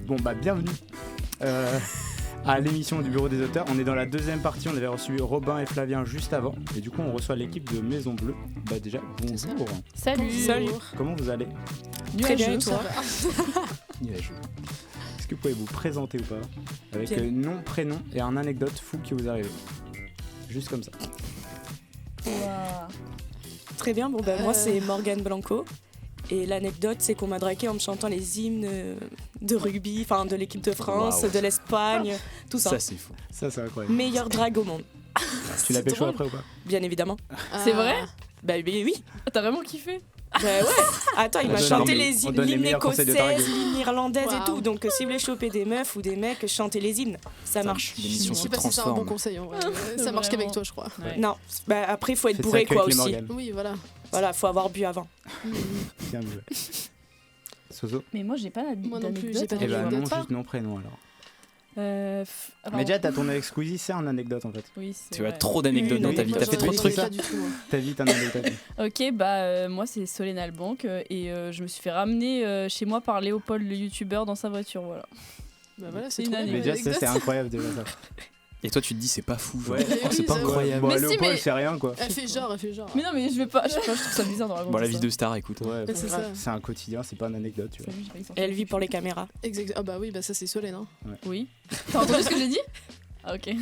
Bon bah bienvenue à l'émission du Bureau des auteurs. On est dans la deuxième partie, on avait reçu Robin et Flavien juste avant. Et du coup on reçoit l'équipe de Maison Bleue. Bah déjà, bonjour. Salut. Comment vous allez? Très bien, toi. Nuageux. Est-ce que vous pouvez vous présenter ou pas? Avec nom, prénom et un anecdote fou qui vous arrive. Juste comme ça. Wow. Très bien, bon bah moi c'est Morgane Blanco. Et l'anecdote, c'est qu'on m'a dragué en me chantant les hymnes de rugby, enfin de l'équipe de France, de l'Espagne, tout ça. Ça c'est fou. Ça c'est incroyable. Meilleure drague au monde. Tu l'as pécho après ou pas? Bien évidemment. C'est vrai? Bah oui. T'as vraiment kiffé? Bah ouais. Attends, il m'a chanté l'hymne écossaise, l'hymne irlandaise et tout. Donc si vous voulez choper des meufs ou des mecs, chantez les hymnes. Ça marche. Je sais pas si c'est un bon conseil. Ça marche qu'avec toi, je crois. Ouais. Non, bah après il faut être bourré quoi aussi. Oui, voilà. Voilà, faut avoir bu avant. Bien joué. Soso? Mais moi j'ai pas d'anecdote. Moi non plus, j'ai pas Eh bah d'anecdote. non, juste nom, prénom alors. Alors... Mais déjà t'as ton avec Squeezie, c'est un anecdote en fait. Oui, c'est Tu vrai. as trop d'anecdotes dans ta vie, t'as fait trop de trucs. Ta vie, t'as un anecdote. Ok, moi c'est Solène Albanque et je me suis fait ramener chez moi par Léopold le youtubeur dans sa voiture, voilà. Bah voilà, c'est une trop Mais déjà c'est incroyable déjà ça. Et toi tu te dis c'est pas fou, genre. Ouais. Oh, c'est pas incroyable. Bon, Mais si, Léopold mais- c'est rien quoi. Elle fait genre. Mais non, mais je sais pas, je trouve ça bizarre de raconter Bon, la ça. vie de star, écoute. Ouais, C'est ça. c'est un quotidien, c'est pas une anecdote, tu vois. Salut, j'ai failli sortir. Et elle vit pour les caméras. Exact. Ah bah oui, bah ça c'est Solène. Hein. Oui. T'as entendu ce que j'ai dit? Ah ok.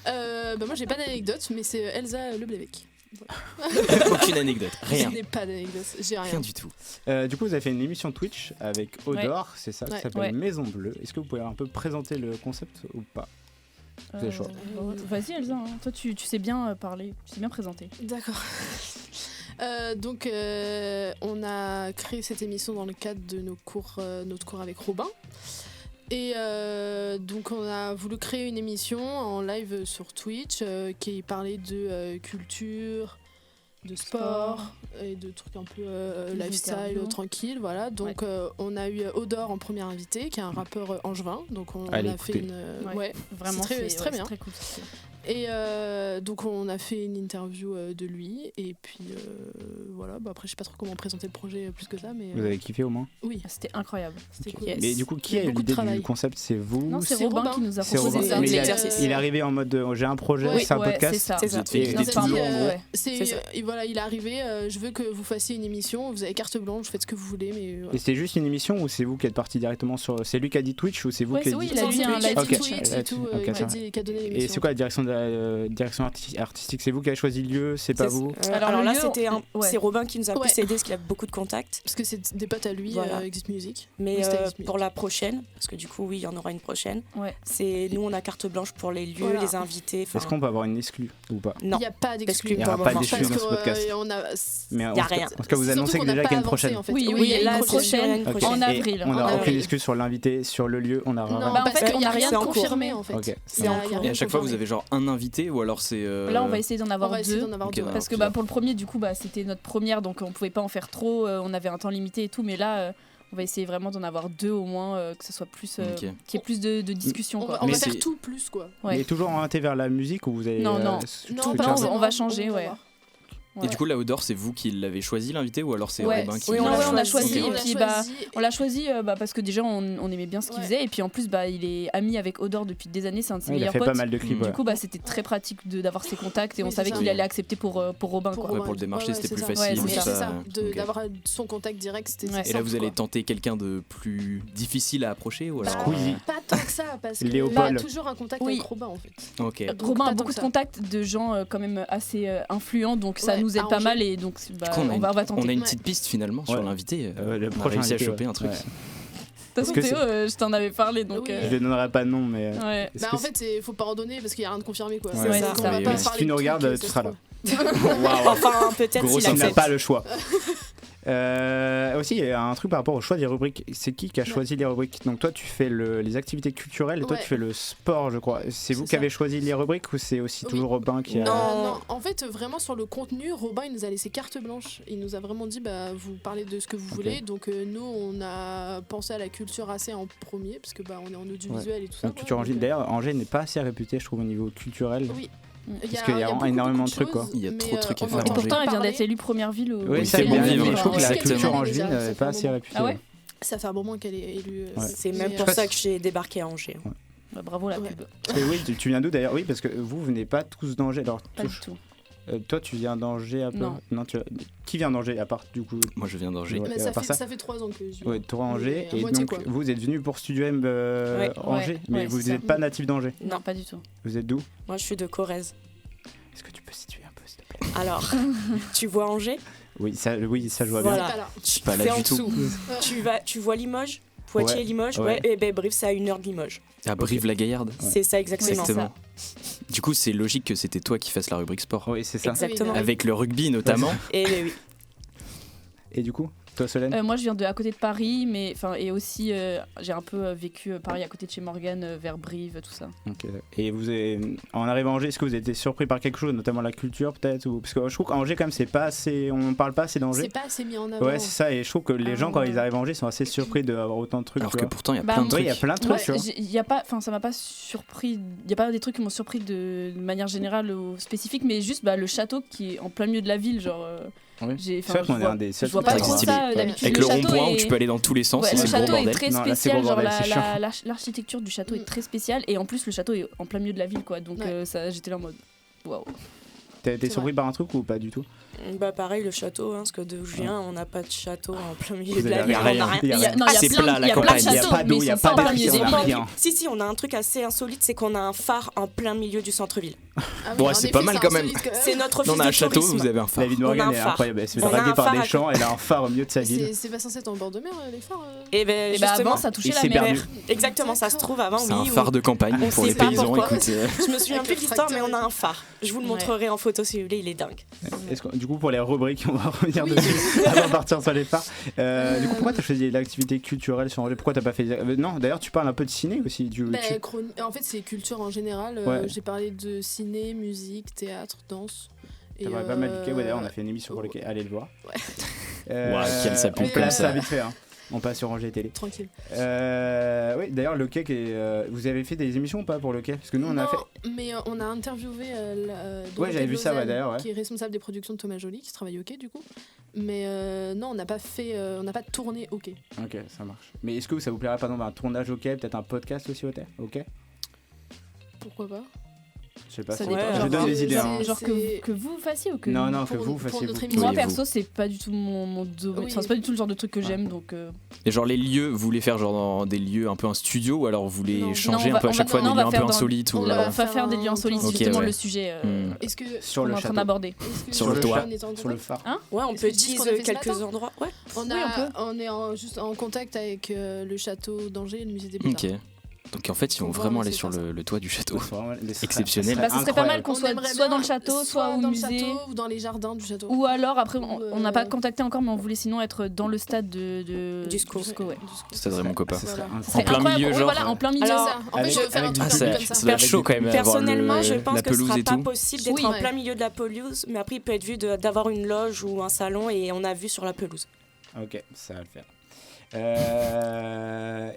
Bah moi j'ai pas d'anecdote, mais c'est Elsa Leblévec. Aucune anecdote, rien. Je n'ai pas d'anecdote, j'ai Rien rien. du tout. Du coup, vous avez fait une émission Twitch avec Odor, c'est ça, qui Ouais. s'appelle Ouais. Maison Bleue. Est-ce que vous pouvez un peu présenter le concept ou pas? Vous avez le choix. Vas-y Elsa, hein. Toi tu sais bien parler, tu sais bien présenter. D'accord. Donc on a créé cette émission dans le cadre de notre cours avec Robin. Et donc on a voulu créer une émission en live sur Twitch qui parlait de culture, de sport et de trucs un peu lifestyle interviews. tranquille, voilà. Donc on a eu Odor en premier invité, qui est un rappeur angevin. Donc on Allez, a fait écoutez. une Ouais. Vraiment c'est très bien. très cool. Et donc on a fait une interview de lui et puis voilà. Bah, après je sais pas trop comment présenter le projet plus que ça, mais Vous avez kiffé au moins? oui, C'était incroyable. c'était Ok. cool. Yes. Mais du coup, qui Il y a a eu beaucoup de l'idée travail. du concept? C'est vous? Non, c'est C'est Robin Robin. qui nous a C'est proposé Robin. ça. Mais l'exercice. il est arrivé en mode j'ai un projet, Oui, c'est un ouais, podcast. c'est ça. C'est ça. Vous êtes fait Et Il des nous a Dites-nous, dit, ouais. c'est C'est ça. et voilà, il est arrivé, je veux que vous fassiez une émission, vous avez carte blanche, vous faites ce que vous voulez, mais voilà. Et c'est juste une émission ou c'est vous qui êtes parti directement sur. C'est lui qui a dit Twitch ou c'est vous Ouais, qui c'est avez oui, dit il a C'est dit lui un qui a live dit Ok. tweet et tout, Ok, il ça m'a dit, qui a donné Et l'émission. c'est quoi la direction, direction artistique? C'est vous qui avez choisi le lieu, c'est pas vous? Alors le là, lieu, c'est Robin qui nous a Ouais. plus aidé parce qu'il a beaucoup de contacts. Parce que c'est des potes à lui, Voilà. Exit Music. Mais Oui, c'était Exit pour Music. la prochaine, parce que du coup, oui, il y en aura une prochaine. Ouais. C'est nous, on a carte blanche pour les lieux, Voilà. les invités. enfin, Est-ce qu'on peut avoir une exclue ou pas? Non. Il n'y a pas d'exclus. Il y aura pour pas le moment. d'exclus dans ce podcast. Il Mais Y a en tout cas- rien. En tout cas, vous annoncez que déjà qu'il y a une prochaine. Oui, il y a la une prochaine, Ok. en Et avril. on En n'aura aucune avril. excuse sur l'invité, sur le lieu, on a Non, rien. Bah, en parce fait, qu'il n'y a on a rien rien de en cours. confirmé en fait. Ok. Il y a rien Et à chaque fois, vous confirmé. avez genre un invité ou alors c'est. Là, on va essayer d'en On avoir va essayer deux. d'en avoir Ok, deux. bah, Parce que pour le premier, du coup, c'était notre première, donc on pouvait pas en faire trop. On avait un temps limité et tout, mais là, on va essayer vraiment d'en avoir deux au moins, que ce soit plus, Ok. qu'il y ait plus de discussion. On Quoi. va Mais faire c'est- tout plus quoi. Ouais. Mais toujours orienté vers la musique ou vous avez. Non, non. Non, tout pas ça forcément. on va changer, ouais. voir. Et du coup, la Odor, c'est vous qui l'avez choisi l'invité ou alors c'est Ouais. Robin qui Oui, Non, on l'a ouais, on l'a choisi. choisi. On Et l'a puis, choisi. on l'a choisi parce que déjà, on aimait bien ce qu'il Ouais. faisait. Et puis en plus, il est ami avec Odor depuis des années. C'est un de ses Ouais, il a meilleurs fait potes. pas mal de clips. Du ouais. Du coup, c'était très pratique d'avoir ses contacts et Oui, on c'est savait ça. qu'il allait accepter pour Robin. Pour Quoi. Ouais, pour le démarcher, c'était c'est plus ça. facile. Ouais, Oui, c'est c'est ça. ça. Ok. D'avoir son contact direct, c'était Ouais. Et là, vous simple, allez quoi. tenter quelqu'un de plus difficile à approcher ou alors. Squeezie. Pas tant que ça, parce qu'il Léopold. a toujours un contact Oui. avec Robin en fait. Ok. Donc, Robin pas a tant beaucoup que de ça. contacts de gens quand même assez influents, donc ça Ouais, nous aide à pas Angers. mal et donc Du coup, on va tenter. On a une Ouais. petite piste finalement sur Ouais. l'invité. Le On a prochain réussi à invité, choper ouais. un truc. Ouais. De toute façon, que Théo, je t'en avais parlé, donc. Oui. Je ne donnerai pas de nom, mais. Ouais. est-ce Bah que en fait, faut pas en donner parce qu'il y a rien de confirmé quoi. Ouais, C'est- c'est on ça. va Mais pas oui. Si parler tu de nous trucs, regardes, ça tu se seras trouve. Waouh. Enfin, peut-être Gros, s'il Il n'a accepte. pas le choix. Aussi, il y a un truc par rapport au choix des rubriques. C'est qui a choisi les rubriques? Donc toi, tu fais les activités culturelles et toi, Ouais. tu fais le sport, je crois. C'est vous C'est qui ça. avez choisi les rubriques ou c'est aussi Oui. toujours Robin qui a... Non, en fait, vraiment sur le contenu, Robin il nous a laissé carte blanche. Il nous a vraiment dit vous parlez de ce que vous voulez. Donc nous, on a pensé à la culture assez en premier parce que on est en audiovisuel et tout ça. Donc, culture Angers. D'ailleurs, Angers n'est pas assez réputé, je trouve, au niveau culturel. Oui. Parce qu'il y a beaucoup, énormément beaucoup de trucs, quoi. choses, Il y a mais, trop de trucs à on faire à entend Et pourtant, elle vient parler. d'être élue première ville. Oui, Oui, c'est c'est bien, bon vivre, mais je trouve que ouais. la Exactement. culture angevine Déjà, ça n'est fait pas un assez moment. réputée. Ah ouais Ça fait un moment qu'elle est élue. C'est même pour ça que j'ai débarqué à Angers. Ouais. Bah, bravo la pub. Et oui, tu viens d'où d'ailleurs? Oui, parce que vous venez pas tous d'Angers. Alors, Pas du tout. toi, tu viens d'Angers à peu? Non. Qui vient d'Angers à part du coup? Moi, je viens d'Angers. Ouais. Mais à part ça fait 3 ans que je. Ouais, toi Angers. Mais à Et moitié, donc, quoi. vous êtes venu pour Studio M Angers, Ouais, mais ouais, vous c'est n'êtes ça. pas natif d'Angers. Non, pas du tout. Vous êtes d'où? Moi, je suis de Corrèze. Est-ce que tu peux situer un peu, s'il te plaît? Alors, tu vois Angers? Oui, ça je vois Voilà. bien. Pas là. Pas là C'est en du tout. dessous. tu vois Limoges? Poitiers, Ouais. Limoges? Ouais. Ouais. Et ben, Brive, c'est à 1 heure de Limoges. À Brive-la-Gaillarde. C'est ça, exactement. Exactement. Du coup, c'est logique que c'était toi qui fasses la rubrique sport. Oui, c'est ça. Exactement. Oui, Avec le rugby notamment. Et ben oui. Et du coup, toi Solène? Moi, je viens de à côté de Paris, mais et aussi j'ai un peu vécu Paris à côté de chez Morgane, vers Brive, tout ça. Ok. Et en arrivant à Angers, est-ce que vous avez été surpris par quelque chose, notamment la culture peut-être ou... Parce que je trouve qu'Angers, quand même, c'est pas assez. On parle pas assez d'Angers. C'est pas assez mis en avant. Ouais, c'est ça. Et je trouve que les gens, quand ils arrivent à Angers, sont assez surpris d'avoir autant de trucs. Alors tu que vois. pourtant, il y a Bah, plein de Oui, il y a trucs. plein de trucs, Ouais, tu vois. y a pas, ça m'a pas surpris. Il y a pas des trucs qui m'ont surpris de manière générale ou spécifique, mais juste le château qui est en plein milieu de la ville, genre. Oui. J'ai, C'est vrai qu'on je est vois, un des je seuls vois trucs pas très trop stylé. ça d'habitude. Avec le rond-point où tu peux aller dans tous les sens, Ouais, c'est le le gros château est bordel. très Non, là, c'est spécial, gros genre bordel, c'est chiant. l'architecture du château est très spéciale et en plus le château est en plein milieu de la ville quoi, donc Ouais. j'étais là en mode waouh. T'as été C'est surpris vrai. par un truc ou pas du tout? Bah pareil, le château, parce que d'où je viens, on n'a pas de château en plein milieu de Vous la avez ville. rien. On a rien. Il y a rien. Non, il y a C'est plein plat, de- la il y a plein de campagne. Il y a châteaux, pas d'eau, mais il y a ils sont pas pas en plein d'arc, milieu il y des a villes. rien. Si, on a un truc assez insolite, c'est qu'on a un phare en plein milieu du centre-ville. Ah oui, Ouais, en c'est effet, pas mal quand même. insolite C'est notre Non, office on a de un château, tourisme. vous avez un phare. David On a Morgan un est phare. incroyable. Elle se fait On a draguer un par phare des à champs, elle a un phare au milieu de sa ville. C'est pas censé être en bord de mer, les phares Et ben Et bah justement, avant ça touchait il la s'est mer. perdu. exactement, ça se trouve avant, C'est un oui. phare de campagne on pour sait les pas paysans. pourquoi. Écoute, Je me souviens Avec plus le de l'histoire, mais tracteur on a et un phare. Je vous le Ouais. montrerai en photo si vous voulez, il est dingue. Du coup, pour les rubriques, on va revenir Oui. dessus avant de partir sur les phares. Du coup, pourquoi t'as choisi l'activité culturelle sur Angers? Pourquoi t'as pas fait. Non, d'ailleurs, tu parles un peu de ciné aussi. En fait, c'est culture en général. Ouais. J'ai parlé de ciné, musique, théâtre, danse. T'as pas mal piqué. Ouais, d'ailleurs, on a fait une émission pour le quai. Allez le voir. Ouais. Ouah, quelle ça pue on comme place ça. ça vite fait. Hein. On passe sur Angers Télé. Tranquille. Oui, d'ailleurs, le quai, vous avez fait des émissions ou pas pour le quai? Parce que nous, on a Non, fait. mais on a interviewé Ouais, j'avais vu ça, ouais, d'ailleurs, ouais. qui est responsable des productions de Thomas Joly, qui travaille au quai du coup. Mais non, on n'a pas tourné au quai. Ok, ça marche. Mais est-ce que ça vous plairait, par exemple, un tournage au quai, peut-être un podcast aussi au quai? Ok. Pourquoi pas? Je sais pas. Ça si- dépend, je genre, donne des idées. c'est- hein. Genre c'est- que vous fassiez ou que Non, non, que pour- vous pour fassiez. notre vous. émission. moi Oui, perso c'est pas du tout mon domaine, Oui. enfin c'est pas du tout le genre de truc que j'aime donc Et genre les lieux, vous voulez faire genre dans des lieux un peu un studio ou alors vous voulez Non. changer Non, on un peu va- à chaque on fois va- des non, on lieux va un peu faire dans- insolites ou on là- va faire des lieux insolites, Ok, c'est justement ouais. le sujet Est-ce que Sur qu'on le est en train château. d'aborder. est-ce que Sur le toit. on est en Sur le contact phare. Ouais, on Est-ce peut que tu dis ce tease qu'on a fait ce quelques matin endroits. Ouais. on est juste en contact avec le château d'Angers et le musée des Beaux-Arts. Ok. Donc en fait, ils vont On va vraiment aller essayer sur de faire le toit du château. Ça serait vraiment- ça serait- Exceptionnel. ça Bah, ça serait pas mal incroyable. qu'on On soit aimerait soit dans le bien château soit au dans musée le château ou dans les jardins du château. ou alors après on n'a pas euh, contacté encore mais on voulait sinon être dans le stade Du SCO. ouais. Ça serait mon copain. Ça serait Voilà. incroyable. C'est En plein incroyable. milieu, Ouais, genre. voilà, en plein milieu. C'est Alors, ça. En fait, avec- je veux faire un avec truc du- un peu ça, comme ça ça. doit être chaud quand même. avoir Personnellement, je pense la que ce pelouse sera et pas tout. possible d'être Oui. en Ouais. plein milieu de la pelouse, mais après il peut être vu d'avoir une loge ou un salon et on a vu sur la pelouse. Ok, ça va le faire.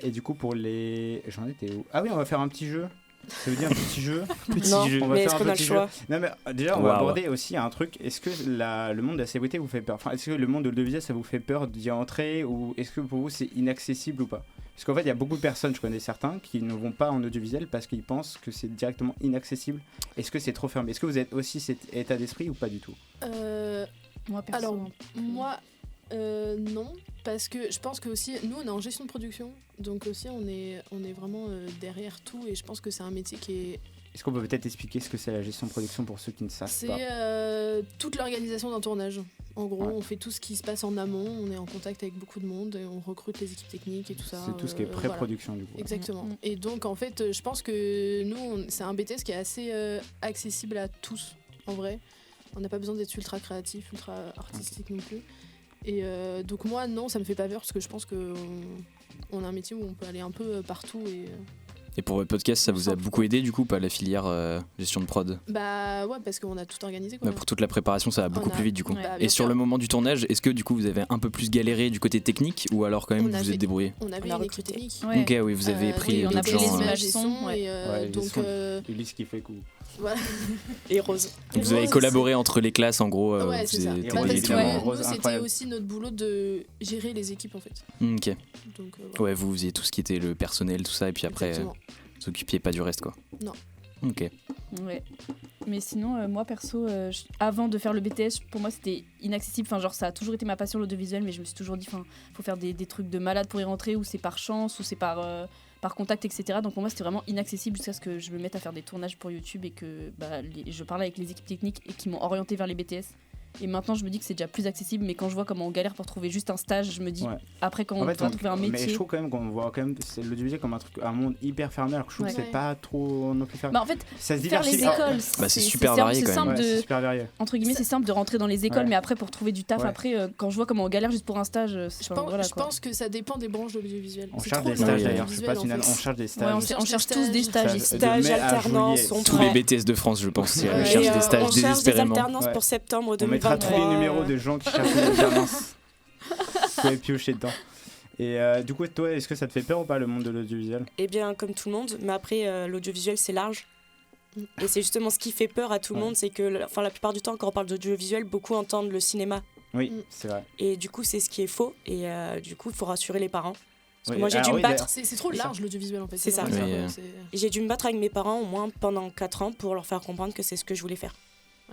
Et du coup, pour les. J'en étais où? Ah oui, on va faire un petit jeu. Ça veut dire un petit jeu? Petit Non, jeu. On va mais faire est-ce un qu'on a le petit choix? jeu. Non, mais déjà, on va Waouh. aborder aussi un truc. Est-ce que le monde de la célébrité vous fait peur? Enfin, est-ce que le monde de l'audiovisuel, ça vous fait peur d'y entrer? Ou est-ce que pour vous, c'est inaccessible ou pas? Parce qu'en fait, il y a beaucoup de personnes, je connais certains, qui ne vont pas en audiovisuel parce qu'ils pensent que c'est directement inaccessible. Est-ce que c'est trop fermé? Est-ce que vous êtes aussi cet état d'esprit ou pas du tout? Moi perso. Alors, moi, non, parce que je pense que aussi, nous, on est en gestion de production, donc aussi, on est vraiment derrière tout, et je pense que c'est un métier qui est... Est-ce qu'on peut peut-être expliquer ce que c'est la gestion de production pour ceux qui ne savent C'est pas? toute l'organisation d'un tournage. En gros, Ouais. on fait tout ce qui se passe en amont, on est en contact avec beaucoup de monde, et on recrute les équipes techniques et tout ça. C'est tout ce qui est voilà. pré-production du coup. Exactement. Mm. Et donc, en fait, je pense que nous, c'est un BTS qui est assez accessible à tous, en vrai. On n'a pas besoin d'être ultra créatif, ultra artistique non plus. Et donc, moi, non, ça me fait pas peur parce que je pense qu'on a un métier où on peut aller un peu partout. Et pour votre podcast, ça vous a beaucoup aidé du coup, pas la filière gestion de prod? Bah ouais, parce qu'on a tout organisé quoi. Ouais, pour toute la préparation, ça va beaucoup plus vite du coup. Ouais. Bah, Et bien sur sûr. le moment du tournage, est-ce que du coup vous avez un peu plus galéré du côté technique ou alors quand même On vous vous avait- êtes débrouillé? On avait On a une recruté. équipe technique. Ouais. Ok, oui, vous avez pris oui, on a d'autres pris gens. les hein. images et son, ouais. Ouais, les donc sons. Ulysse qui fait coup. voilà. Et Rose. Vous avez Rose, collaboré entre les classes en gros. Ouais, vous c'est ça. avez Et aidé Rose, Parce évidemment. évidemment. que Rose, nous, c'était incroyable. aussi notre boulot de gérer les équipes en fait. Ok. Donc, voilà. Ouais, vous faisiez tout ce qui était le personnel, tout ça, et puis après, Exactement. vous occupiez pas du reste quoi. Non. Ok. Ouais. Mais sinon, moi perso, avant de faire le BTS, pour moi c'était inaccessible. Enfin, genre, ça a toujours été ma passion l'audiovisuel, mais je me suis toujours dit, faut faire des trucs de malade pour y rentrer, ou c'est par chance, ou c'est par contact, etc. Donc pour moi c'était vraiment inaccessible jusqu'à ce que je me mette à faire des tournages pour YouTube et que je parlais avec les équipes techniques et qui m'ont orienté vers les BTS. Et maintenant je me dis que c'est déjà plus accessible, mais quand je vois comment on galère pour trouver juste un stage, je me dis Ouais. après quand En on fait, va trouver un mais je métier. trouve quand même qu'on voit quand même l'audiovisuel comme un monde hyper fermé, alors que je trouve Ouais. que c'est pas trop non plus fermé. Bah en fait, Ça se faire les diversifie. écoles, Bah, c'est super varié, c'est quand simple même. Ouais, c'est de super varié. entre guillemets, c'est simple de rentrer dans les écoles, Ouais. mais après pour trouver du taf, Ouais. après quand je vois comment on galère juste pour un stage, Je pense que ça dépend des branches de l'audiovisuel. On C'est cherche trop des long, stages Ouais. d'ailleurs, je sais pas si l'audiovisuel, en on fait. cherche des Ouais, stages. on cherche tous des stages. De Stages, mai à alternance, juillet. on Tous les BTS de France, je pense, Ouais. cherchent Et, des stages on cherche des désespérément. alternances Ouais. pour septembre On mettra tous 2023. les numéros de gens qui cherchent des alternances. Vous pouvez piocher dedans. Et du coup, toi, est-ce que ça te fait peur ou pas le monde de l'audiovisuel? Eh bien, comme tout le monde, mais après, l'audiovisuel, c'est large. Et c'est justement ce qui fait peur à tout le Ouais. monde, c'est que la plupart du temps, quand on parle d'audiovisuel, beaucoup entendent le cinéma. Oui, Mm. c'est vrai. Et du coup, c'est ce qui est faux. Et du coup, il faut rassurer les parents. Parce que Oui, moi, j'ai alors dû me oui, battre. C'est trop C'est ça. large l'audiovisuel en fait. C'est ça. vraiment Oui, c'est- J'ai dû me battre avec mes parents au moins pendant 4 ans pour leur faire comprendre que c'est ce que je voulais faire.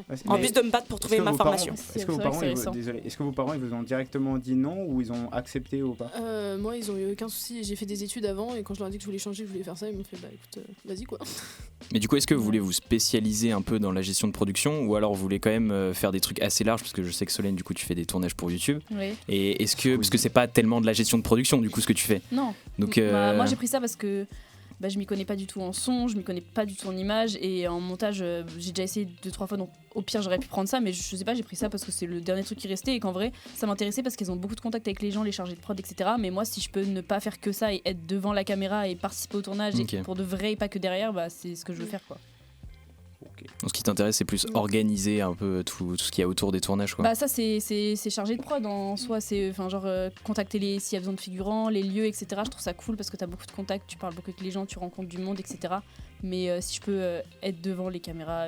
Ouais, c'est- En mais plus de me battre pour est-ce trouver que ma vos parents- formation. Est-ce que C'est vos vrai parents, que c'est ils vous- récent. désolé, est-ce que vos parents ils vous ont directement dit non ou ils ont accepté ou pas? Moi, ils ont eu aucun souci. J'ai fait des études avant et quand je leur ai dit que je voulais changer, que je voulais faire ça, ils m'ont fait bah écoute, vas-y quoi. Mais du coup, est-ce que vous voulez vous spécialiser un peu dans la gestion de production ou alors vous voulez quand même faire des trucs assez larges parce que je sais que Solène, du coup, tu fais des tournages pour YouTube. Oui. Et est-ce que parce que c'est pas tellement de la gestion de production du coup ce que tu fais. Non. Donc Moi j'ai pris ça parce que je m'y connais pas du tout en son, je m'y connais pas du tout en image et en montage j'ai déjà essayé 2-3 fois donc au pire j'aurais pu prendre ça mais je sais pas, j'ai pris ça parce que c'est le dernier truc qui restait et qu'en vrai ça m'intéressait parce qu'ils ont beaucoup de contact avec les gens, les chargés de prod etc. Mais moi si je peux ne pas faire que ça et être devant la caméra et participer au tournage Ok. et pour de vrai et pas que derrière, bah c'est ce que je veux faire quoi. donc, ce qui t'intéresse c'est plus organiser un peu tout ce qu'il y a autour des tournages quoi. Bah ça c'est chargé de prod en soi, c'est enfin genre contacter s'il y a besoin de figurants, les lieux etc. Je trouve ça cool parce que t'as beaucoup de contacts, tu parles beaucoup avec les gens, tu rencontres du monde etc. Mais si je peux être devant les caméras,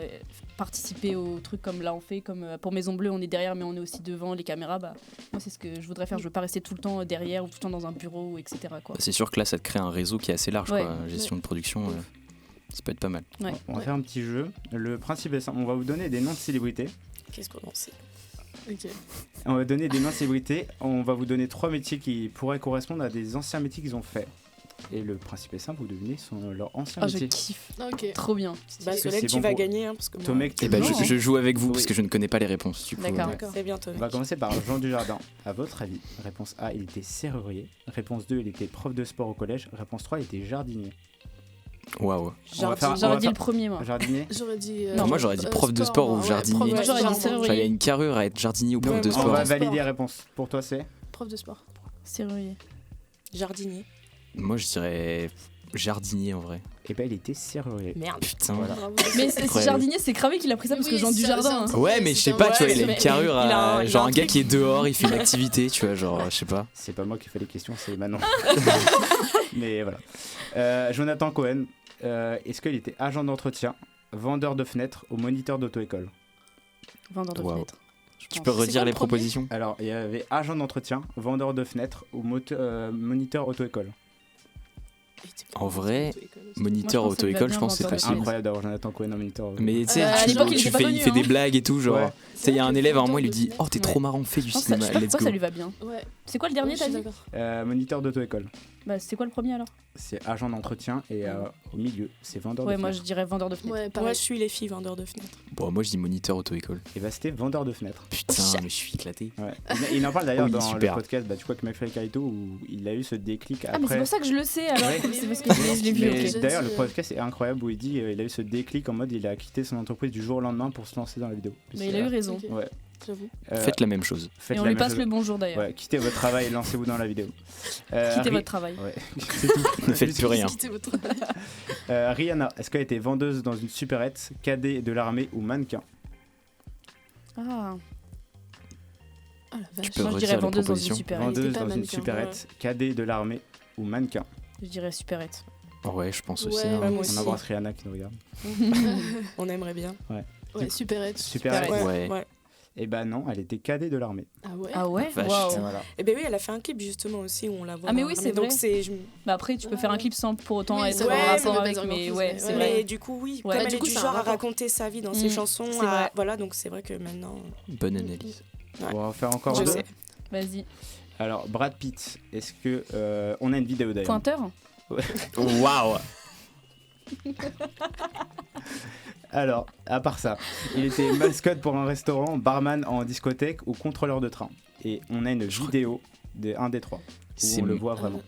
participer aux trucs comme là on fait, comme pour Maison Bleue on est derrière mais on est aussi devant les caméras, bah moi c'est ce que je voudrais faire, je veux pas rester tout le temps derrière ou tout le temps dans un bureau etc. quoi. C'est sûr que là ça te crée un réseau qui est assez large Ouais. quoi. Gestion de production, ça peut être pas mal. Ouais. On va faire un petit jeu. Le principe est simple. On va vous donner des noms de célébrités. Qu'est-ce qu'on en sait? Ok. On va donner des noms de célébrités. On va vous donner 3 métiers qui pourraient correspondre à des anciens métiers qu'ils ont fait. Et le principe est simple, vous devinez leur ancien Ah je métier. kiffe, Ok. trop bien. Bah, Est-ce que Solène, c'est tu bon vas pour- gagner. Hein, parce que moi- Tomek, Et bah Non, je joue avec vous Oui. parce que je ne connais pas les réponses du coup. D'accord. D'accord. C'est bien, Tomek. On va commencer par Jean Dujardin. À votre avis, réponse A, il était serrurier. Réponse 2, il était prof de sport au collège. Réponse 3, il était jardinier. Waouh. On va faire- J'aurais dit faire- le premier moi. Jardinier. J'aurais dit. Non, moi, j'aurais dit prof de sport ou moi, ouais, jardinier. prof de Moi, j'aurais dit jardin. serrurier. J'avais une carrure à être jardinier ou prof Ouais, de moi, On sport. va sport. valider la réponse. Pour toi, c'est Prof de sport. Serrurier. Jardinier. Moi je dirais jardinier en vrai. Eh ben, il était serrurier. Merde. Putain. Voilà. Bravo. Mais c'est Incroyable. jardinier, c'est Kravé qu'il a pris ça parce que Oui, Jean ça, Dujardin. c'est hein. Ouais, mais je sais c'est pas, un- tu vois, il a mais une carrure il a un- il a genre un un gars truc. qui est dehors, il fait une activité, tu vois, genre, je sais pas. C'est pas moi qui fais les questions, c'est Manon. Mais voilà. Jonathan Cohen, est-ce qu'il était agent d'entretien, vendeur de fenêtres ou moniteur d'auto-école? Vendeur de Waouh. fenêtres. je Tu pense. peux C'est redire quoi les le premier propositions? Alors, il y avait agent d'entretien, vendeur de fenêtres ou moniteur auto-école. En vrai, Moniteur Moi, je pense que ça lui va auto-école, bien je pense que c'est vendeur de possible. Incroyable d'avoir Jonathan Cohen en moniteur. Mais tu sais, à tu, l'époque, il tu était pas fais, connu, il fait hein. des blagues et tout, genre. Ouais. Tu sais, il y a un élève à un moment, il lui dit: Oh, t'es Ouais. trop marrant, fais du Je pense que ça- je cinéma, sais pas let's pourquoi ça go. lui va bien. Ouais. C'est quoi le dernier, Je t'as suis dit d'accord. Moniteur d'auto-école. Bah, c'est quoi le premier alors? C'est agent d'entretien et au milieu, c'est vendeur de Ouais, moi je fenêtres. dirais vendeur de fenêtres. Ouais, Moi, pareil. je suis les filles vendeurs de fenêtres. Bon, moi je dis moniteur auto-école. Et bah, c'était vendeur de fenêtres. Putain, mais je suis éclaté. Ouais. Il en parle d'ailleurs Oui, dans super. le podcast, tu vois, que McFly et Carito, où il a eu ce déclic Ah, mais c'est après. pour ça que je le sais alors. Ouais. C'est parce que je l'ai vu. Mais ok. d'ailleurs, le Gentil, podcast est incroyable où il dit il a eu ce déclic en mode il a quitté son entreprise du jour au lendemain pour se lancer dans la vidéo. Mais il a eu raison. raison. Ok, Ouais. j'avoue. Faites la même chose. Faites Et on la lui même passe chose. le bonjour d'ailleurs. Ouais, quittez votre travail et lancez-vous dans la vidéo. Quittez Ri- votre travail. Ouais, c'est tout. Ne faites plus rien. Quittez votre travail. Rihanna, est-ce qu'elle était vendeuse dans une supérette, cadet de l'armée ou mannequin? Ah, Oh la vache. Tu peux moi je redire dirais la vendeuse dans une proposition. supérette. Vendeuse pas dans une mannequin, supérette, cadet de l'armée ou mannequin? Je dirais supérette. Ouais, je pense aussi. Ouais, hein. moi On aussi. embrasse Rihanna qui nous regarde. On aimerait bien. Ouais, supérette. Supérette. Ouais. Et bah non, elle était cadet de l'armée. Ah ouais. Ah ouais, Vache. waouh. Et voilà. Et ben oui, elle a fait un clip justement aussi où on la voit. Ah, mais dans oui, l'armée. c'est Donc vrai. c'est. Bah après, tu peux faire un clip sans pour autant Oui, être c'est en vrai, rapport ça avec. veut pas dire Mais grand-chose, ouais, mais c'est ouais. vrai. Mais du coup, oui, Ouais. comme Bah, elle du est coup, du ça a genre un à rapport. raconter sa vie dans ses Mm, chansons, c'est vrai. voilà, donc c'est vrai que maintenant. Bonne analyse. Ouais. On va en faire encore Je deux. sais. Vas-y. Alors, Brad Pitt, est-ce que. On a une vidéo d'ailleurs. Pointeur. Waouh. Alors, à part ça, il était mascotte pour un restaurant, barman en discothèque ou contrôleur de train. Et on a une vidéo d'un des trois où C'est on le voit vraiment.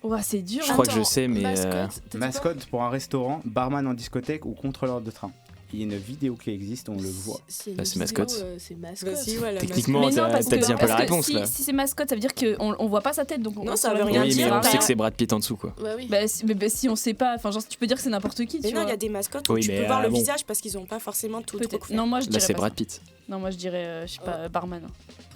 Ouah, c'est dur. Je crois que Attends, je sais, mais. mascotte, t'as dit quoi Mascotte pour un restaurant, barman en discothèque ou contrôleur de train. Il y a une vidéo qui existe, on le voit. C'est Bah, c'est une mascotte. vidéo, c'est mascotte. Vas-y, voilà. Techniquement, Mais non, t'as parce t'as que, dit un peu la parce que réponse si, là. si c'est mascotte, ça veut dire qu'on voit pas sa tête. Donc Non, ça veut rien Oui, dire. mais on Bah, sait que c'est Brad Pitt en dessous quoi. Bah oui. Bah, si on sait pas, enfin genre tu peux dire que c'est n'importe qui. Mais Tu non, il vois. y a des mascottes où Oui, tu mais, peux voir le bon. visage parce qu'ils ont pas forcément tout Peut-être. recouvert. Non, moi je Là, dirais c'est pas Brad ça. Pitt. Non, moi je dirais, je sais pas, barman.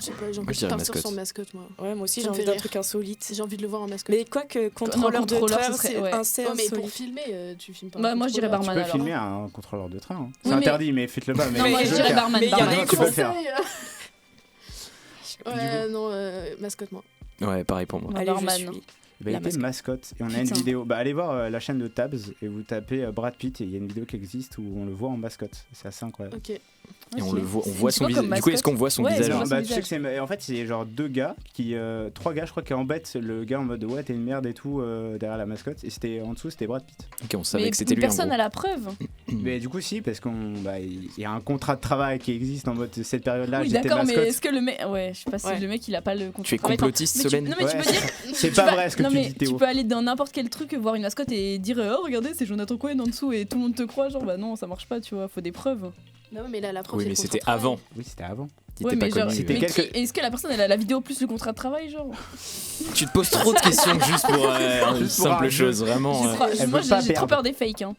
Je sais pas, j'ai Moi, envie je de dirais partir mascotte. sur mascotte, moi. Ouais, moi aussi Ça j'ai me envie fait d'un rire. truc insolite. J'ai envie de le voir en mascotte. Mais quoi que contrôleur de contrôleur, train, ce serait- c'est ouais. assez Ouais, mais pour insolite. filmer, tu filmes pas. Bah, moi, je dirais contrôleur. Tu barman peux alors. filmer un contrôleur de train. Hein. C'est Oui, mais- interdit, mais faites-le pas. Mais Non, moi je je veux dirais faire. barman. Mais il y a barman. des Tu peux le faire. Ouais, non, mascotte, moi. Ouais, pareil pour moi. Ouais, Allez, barman. je suis. Bah, il La était mascotte. Et on a une Putain. vidéo. Bah, allez voir la chaîne de Tabs et vous tapez Brad Pitt et il y a une vidéo qui existe où on le voit en mascotte. C'est assez incroyable. Ok. Et on Ok. le voit, on C'est voit quoi son comme visage. Du coup, est-ce qu'on voit son Ouais, visage on Non, voit bah, son tu sais que c'est en fait c'est genre deux gars qui 3 gars je crois qui embêtent le gars en mode ouais t'es une merde et tout derrière la mascotte et c'était en dessous c'était Brad Pitt. Ok, on savait Mais que c'était lui en personne gros. n'a la preuve. Mais du coup si parce qu'on bah, il y a un contrat de travail qui existe en mode cette période là Oui, j'étais d'accord, mais mascotte. est-ce que le mec. Ouais, je sais pas si Ouais. le mec il a pas le contrat. Tu es de travail. complotiste, Mais tu- Solène Non, mais tu Ouais. peux dire. C'est tu pas vas- vrai ce que non, tu mais dis Théo. Tu peux aller dans n'importe quel truc, voir une mascotte et dire oh regardez c'est Jonathan Cohen en dessous et tout le monde te croit genre bah non ça marche pas tu vois faut des preuves. Non, mais là, la preuve, Oui, c'est mais le c'était contrat de avant. travail. Oui c'était avant. Il Ouais, était mais pas genre, connu. C'était mais quelques- est-ce que la personne elle a la vidéo plus le contrat de travail genre Tu te poses trop de questions juste pour une Juste pour simple un jeu. chose, vraiment. Je crois- elle Moi veut pas j'ai trop perdre. peur des fakes hein.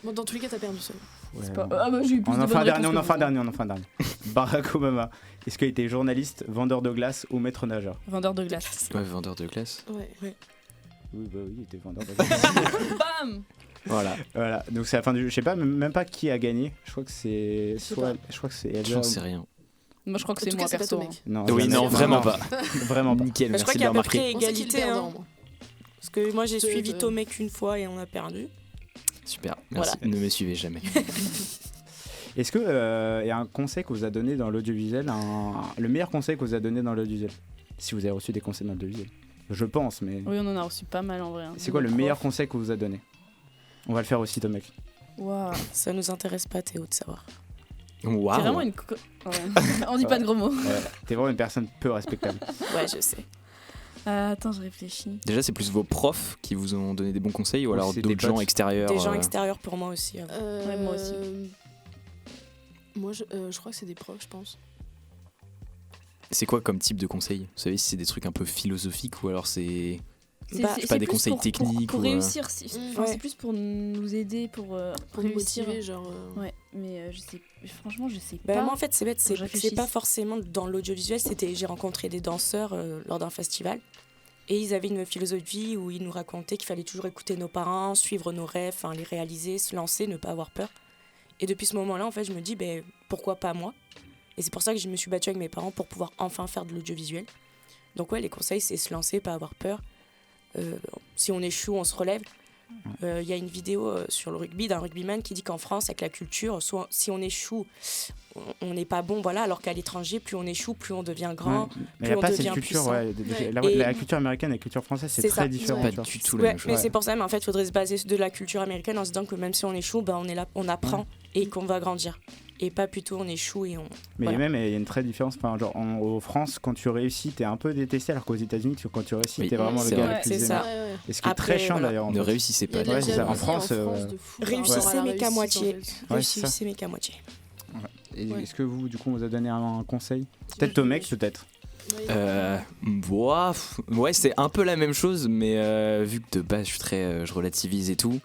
Bon, dans tous les cas, t'as perdu seul. Ouais, Pas- on- Ah bah j'ai eu plus on de en fait bonnes un dernier, réponses on en que fait un vous. dernier, on en fait un dernier. Barack Obama, est-ce qu'il était journaliste, vendeur de glace ou maître nageur? Vendeur de glace. Ouais, vendeur de glace. Ouais. Oui bah oui il était vendeur de glace. Bam. Voilà. Voilà, donc c'est la fin du jeu. Je sais pas même pas qui a gagné. Je crois que c'est sais soit pas. je crois que c'est J'en sais rien. Moi je crois que En c'est tout moi cas, c'est pas perso. ton hein. mec. Non, Oui, jamais. non, vraiment pas. Vraiment pas. Nickel, Mais je crois merci qu'il de y a le à peu remarquer. près On sait qui est le égalité. perdant, Hein, moi. parce que moi j'ai C'est- suivi Tomek une fois et on a perdu. Super, merci. Ne me suivez jamais. Est-ce que il y a un conseil que vous a donné dans l'audiovisuel, le meilleur conseil que vous a donné dans l'audiovisuel? Si vous avez reçu des conseils dans l'audiovisuel. Je pense, mais Oui on en a reçu pas mal en vrai. hein. c'est quoi le Nos meilleur profs. conseil que vous a donné? On va le faire aussi, Tomek. Waouh. Ça nous intéresse pas Théo de savoir. C'est vraiment Waouh. une. Ouais. On dit pas de gros mots. Ouais, t'es vraiment une personne peu respectable. Ouais, je sais. Attends je réfléchis. Déjà, c'est plus vos profs qui vous ont donné des bons conseils ou Ou alors c'est des d'autres gens potes. extérieurs Des gens extérieurs pour moi aussi. Ouais, moi aussi. Moi, je crois que c'est des profs, je pense. C'est quoi comme type de conseils? Vous savez si c'est des trucs un peu philosophiques ou alors c'est... Bah, je sais pas, des plus conseils techniques pour ou, réussir. Ouais. C'est plus pour nous aider, pour Pour nous réussir. motiver, genre. Ouais, mais je sais. Franchement, je sais Bah, pas. moi en fait c'est bête, Faut que je c'est réfléchisse. pas forcément dans l'audiovisuel, j'ai rencontré des danseurs lors d'un festival et ils avaient une philosophie où ils nous racontaient qu'il fallait toujours écouter nos parents, suivre nos rêves, enfin, les réaliser, se lancer, ne pas avoir peur. Et depuis ce moment-là en fait je me dis ben, pourquoi pas moi? Et c'est pour ça que je me suis battue avec mes parents pour pouvoir enfin faire de l'audiovisuel. Donc ouais les conseils c'est se lancer, pas avoir peur. Si on échoue on se relève. Il y a une vidéo sur le rugby d'un rugbyman qui dit qu'en France, avec la culture, soit si on échoue, on n'est pas bon, voilà, alors qu'à l'étranger, plus on échoue, plus on devient grand. Ouais. Mais il n'y a on pas cette devient culture, puissant. ouais, Ouais. la culture américaine et la culture française, c'est C'est très ça. différent. pas tu vois. du tout la Ouais, même chose. mais c'est pour ça, mais en fait, il faudrait se baser de la culture américaine en se disant que même si on échoue, ben, on est là, on apprend et qu'on va grandir. Et pas plutôt on échoue et on. Mais Voilà. même, il y a une très différence. Enfin, genre, en France, quand tu réussis, t'es un peu détesté, alors qu'aux États-Unis, quand tu réussis, Oui, t'es vraiment le c'est gars vrai. le plus C'est aimé. ça. Ouais. Et ce qui est Après, très chiant voilà. d'ailleurs. en Ne fait. réussissez Il y a pas. de la Ouais, c'est ça. En jalousie France, de fou par rapport à Réussissez, la mais qu'à réussite, moitié. en fait. Ouais, c'est ça. Réussissez, mais qu'à moitié. Et Ouais. est-ce que vous, du coup, on vous a donné un conseil? Peut-être Tomek, peut-être. Ouais, c'est un peu la même chose, mais vu que de base je relativise et tout.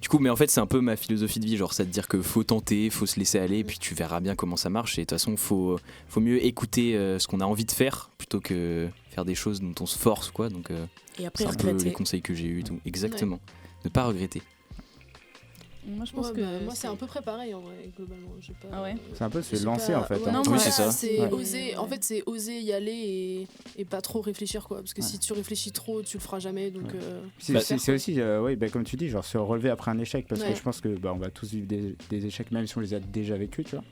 Du coup, mais en fait, c'est un peu ma philosophie de vie, genre, c'est de dire que faut tenter, faut se laisser aller, et puis tu verras bien comment ça marche. Et de toute façon, faut mieux écouter ce qu'on a envie de faire plutôt que faire des choses dont on se force, quoi. Donc, Et après c'est un peu regretter. les conseils que j'ai eu, tout. Exactement. Ne pas regretter. Moi, je pense Ouais, que. bah, moi, c'est un peu préparé en vrai, globalement. J'ai pas, Ah ouais C'est un peu se j'ai lancer pas- en fait. ouais, hein. Non, Oui, moi, c'est ça. C'est Ouais. oser. En fait, c'est oser y aller et pas trop réfléchir, quoi. Parce que si tu réfléchis trop, tu le feras jamais. Donc, C'est aussi, oui, comme tu dis, genre se relever après un échec, parce que Ouais. je pense que on va tous vivre des échecs, même si on les a déjà vécus, tu vois.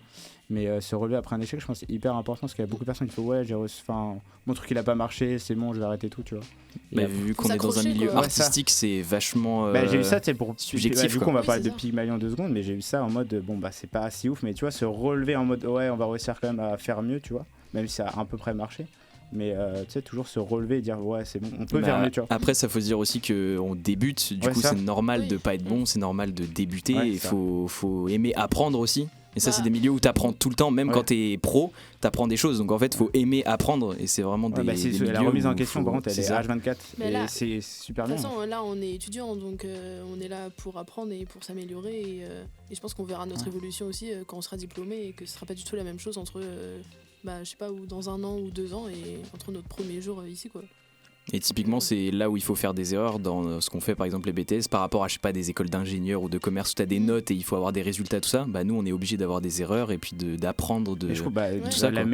Mais se relever après un échec, je pense que c'est hyper important, parce qu'il y a beaucoup de personnes qui font ouais, mon truc il a pas marché, c'est bon, je vais arrêter tout, tu vois. Et Bah, après- vu Faut qu'on est dans un s'accrocher, milieu quoi. Ouais, ça. artistique, c'est vachement. J'ai eu ça, tu sais, pour subjectif, du coup, quoi. on va Oui, parler c'est de ça. Pygmalion 2 secondes, mais j'ai eu ça en mode bon, bah, c'est pas si ouf, mais tu vois, se relever en mode ouais, on va réussir quand même à faire mieux, tu vois, même si ça a à peu près marché. Mais tu sais, toujours se relever et dire ouais, c'est bon, on peut faire mieux, tu vois. Après, ça faut se dire aussi qu'on débute, du Ouais, coup, ça. c'est normal Oui. de pas être bon, c'est normal de débuter, Ouais, il ça. faut aimer apprendre aussi. Et ça, Bah, c'est des milieux où t'apprends tout le temps, même Ouais. quand t'es pro, t'apprends des choses. Donc en fait, faut aimer apprendre, et c'est vraiment Ouais, des c'est la milieux remise en où question, faut- par contre, elle c'est est ça. H24 Mais et là, c'est super de bien. toute façon, là, on est étudiant, donc on est là pour apprendre et pour s'améliorer. Et je pense qu'on verra notre Ouais. évolution aussi quand on sera diplômé et que ce sera pas du tout la même chose entre, je sais pas, ou dans 1 an ou 2 ans et entre notre premier jour ici, quoi. Et typiquement, c'est là où il faut faire des erreurs dans ce qu'on fait, par exemple les BTS, par rapport à, je sais pas, des écoles d'ingénieurs ou de commerce où t'as des notes et il faut avoir des résultats, tout ça. Bah nous, on est obligé d'avoir des erreurs et puis d'apprendre de. Et je trouve tout tout ça, le quoi.